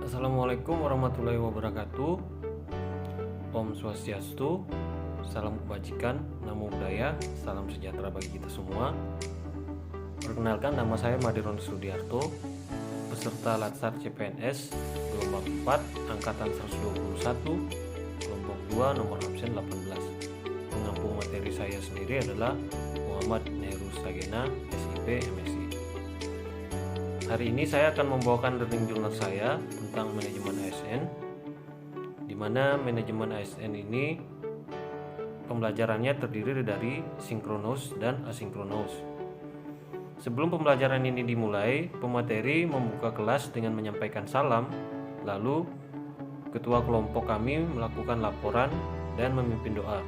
Assalamualaikum warahmatullahi wabarakatuh. Om Swastiastu, salam kebajikan, namo buddhaya, salam sejahtera bagi kita semua. Perkenalkan, nama saya Madiron Sudiarto, peserta Latsar CPNS gelombang 4 angkatan 121, kelompok 2 nomor absen 18. Pengampu materi saya sendiri adalah Muhammad Neru Stagena, SIP MSI. Hari ini saya akan membawakan learning journal saya tentang manajemen ASN, di mana manajemen ASN ini pembelajarannya terdiri dari sinkronus dan asinkronus. Sebelum pembelajaran ini dimulai, pemateri membuka kelas dengan menyampaikan salam, lalu ketua kelompok kami melakukan laporan dan memimpin doa.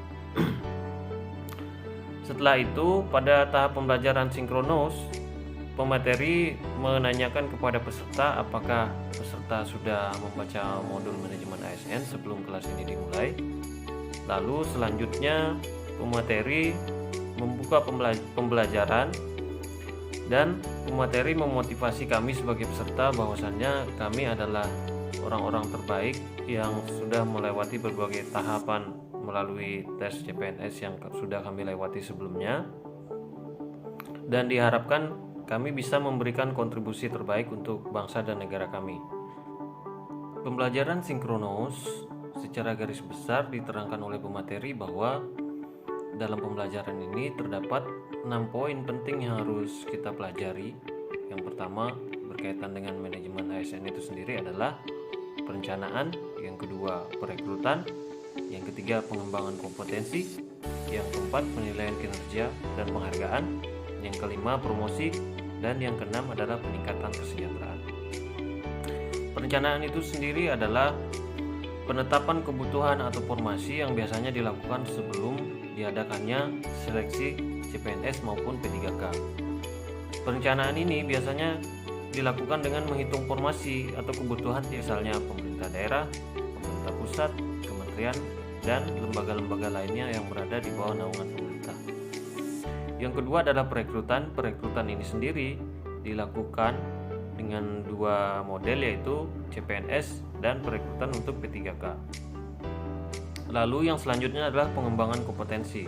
Setelah itu, pada tahap pembelajaran sinkronus, pemateri menanyakan kepada peserta apakah peserta sudah membaca modul manajemen ASN sebelum kelas ini dimulai. Lalu selanjutnya pemateri membuka pembelajaran dan pemateri memotivasi kami sebagai peserta bahwasannya kami adalah orang-orang terbaik yang sudah melewati berbagai tahapan melalui tes CPNS yang sudah kami lewati sebelumnya, dan diharapkan kami bisa memberikan kontribusi terbaik untuk bangsa dan negara kami. Pembelajaran sinkronus secara garis besar diterangkan oleh pemateri bahwa dalam pembelajaran ini terdapat 6 poin penting yang harus kita pelajari. Yang pertama berkaitan dengan manajemen ASN itu sendiri adalah perencanaan, yang kedua perekrutan, yang ketiga pengembangan kompetensi, yang keempat penilaian kinerja dan penghargaan, yang kelima promosi, dan yang keenam adalah peningkatan kesejahteraan. Perencanaan itu sendiri adalah penetapan kebutuhan atau formasi yang biasanya dilakukan sebelum diadakannya seleksi CPNS maupun P3K. Perencanaan ini biasanya dilakukan dengan menghitung formasi atau kebutuhan misalnya pemerintah daerah, pemerintah pusat, kementerian, dan lembaga-lembaga lainnya yang berada di bawah naungan pemerintah. Yang kedua adalah perekrutan. Perekrutan ini sendiri dilakukan dengan dua model, yaitu CPNS dan perekrutan untuk P3K. Lalu yang selanjutnya adalah pengembangan kompetensi.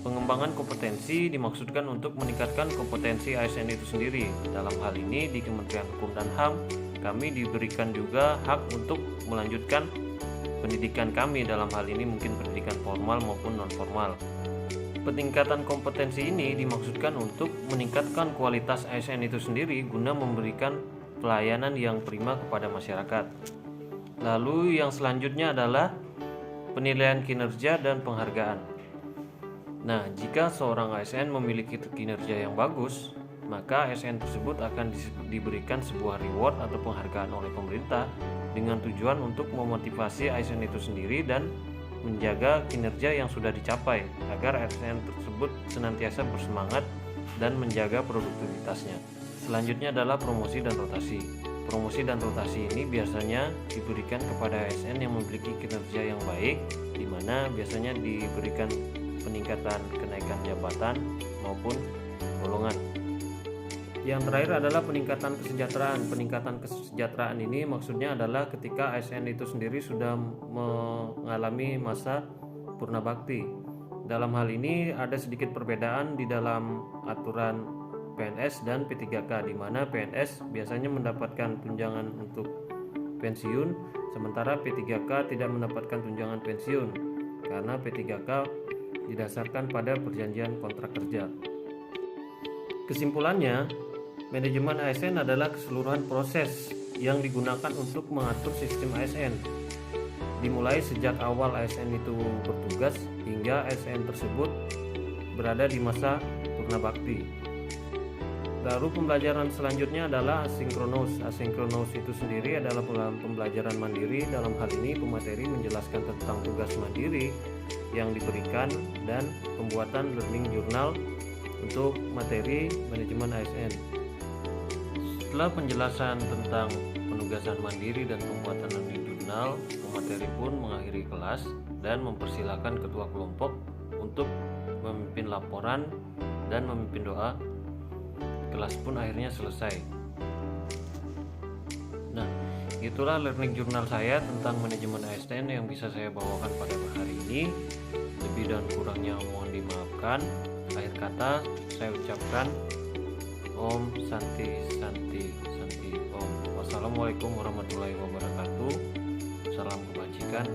Pengembangan kompetensi dimaksudkan untuk meningkatkan kompetensi ASN itu sendiri. Dalam hal ini di Kementerian Hukum dan HAM kami diberikan juga hak untuk melanjutkan pendidikan kami, dalam hal ini mungkin pendidikan formal maupun non formal. Peningkatan kompetensi ini dimaksudkan untuk meningkatkan kualitas ASN itu sendiri guna memberikan pelayanan yang prima kepada masyarakat. Lalu yang selanjutnya adalah penilaian kinerja dan penghargaan. Nah, jika seorang ASN memiliki kinerja yang bagus, maka ASN tersebut akan diberikan sebuah reward atau penghargaan oleh pemerintah dengan tujuan untuk memotivasi ASN itu sendiri dan menjaga kinerja yang sudah dicapai agar ASN tersebut senantiasa bersemangat dan menjaga produktivitasnya. Selanjutnya adalah promosi dan rotasi. Promosi dan rotasi ini biasanya diberikan kepada ASN yang memiliki kinerja yang baik, di mana biasanya diberikan peningkatan kenaikan jabatan maupun golongan. Yang terakhir adalah peningkatan kesejahteraan. Peningkatan kesejahteraan ini maksudnya adalah ketika ASN itu sendiri sudah mengalami masa purna bakti. Dalam hal ini ada sedikit perbedaan di dalam aturan PNS dan P3K, di mana PNS biasanya mendapatkan tunjangan untuk pensiun, sementara P3K tidak mendapatkan tunjangan pensiun karena P3K didasarkan pada perjanjian kontrak kerja. Kesimpulannya, manajemen ASN adalah keseluruhan proses yang digunakan untuk mengatur sistem ASN, dimulai sejak awal ASN itu bertugas hingga ASN tersebut berada di masa purna bakti. Lalu pembelajaran selanjutnya adalah asinkronus. Asinkronus itu sendiri adalah pembelajaran mandiri. Dalam hal ini pemateri menjelaskan tentang tugas mandiri yang diberikan dan pembuatan learning journal untuk materi manajemen ASN. Setelah penjelasan tentang penugasan mandiri dan pembuatan learning journal, pemateri pun mengakhiri kelas dan mempersilahkan ketua kelompok untuk memimpin laporan dan memimpin doa. Kelas pun akhirnya selesai. Nah, Itulah learning journal saya tentang manajemen ASN yang bisa saya bawakan pada hari ini. Lebih dan kurangnya mohon dimaafkan. Akhir kata saya ucapkan Om Santi Santi Santi Om. Wassalamualaikum warahmatullahi wabarakatuh. Salam kebajikan.